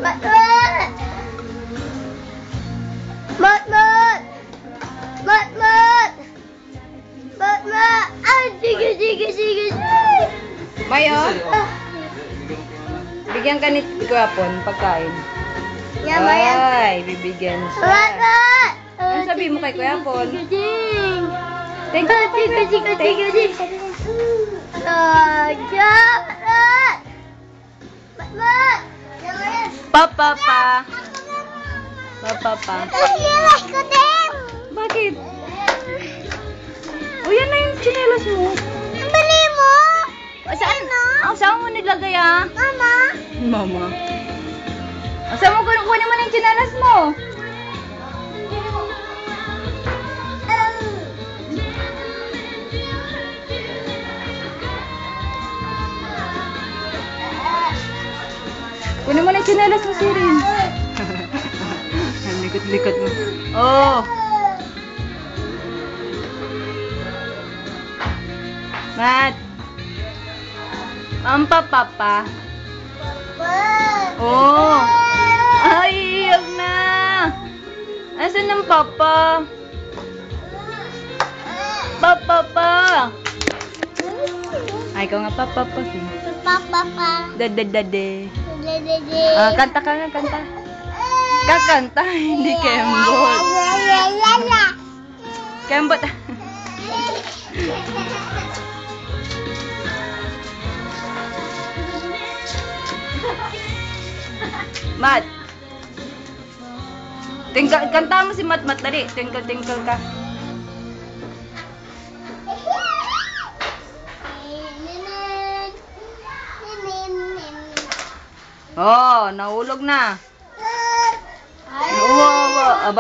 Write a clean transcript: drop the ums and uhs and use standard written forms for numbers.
Matmat! Matmat! Matmat! Matmat! Ay, sige, sige, sige, sige! Mayo, bigyan ka ni Kuapon pagkain. Yan ba yan? Ay, bibigyan siya. Matmat! Ano sabi mo kay Kuapon? Sige, Thank you. sige, sige, sige, sige. Matmat! Matmat! Yan ba yan? Papa pa. Papa pa. Nasilas ko din! Bakit? O yan na yung tsinelas mo. Ang bali mo! Saan? Saan mo nilagay ah? Mama! Mama. Saan mo kunin mo na yung tsinelas mo? Kunin mo na yung tsinelas mo, Sirin. Ang likot-likot mo. Oh! Mat! Ang papa. Oh! Ay, iyak na! Asan ang papa? Papa pa! Ay, ikaw nga papa pa. Papa. Dade. Dede. Kanta ka nga, kanta. Kakanta, hindi kembot. Kembot. Mat. Kanta mo si Mat, dali. Twinkle ka. Oh, nahulog na. Ay. Oo,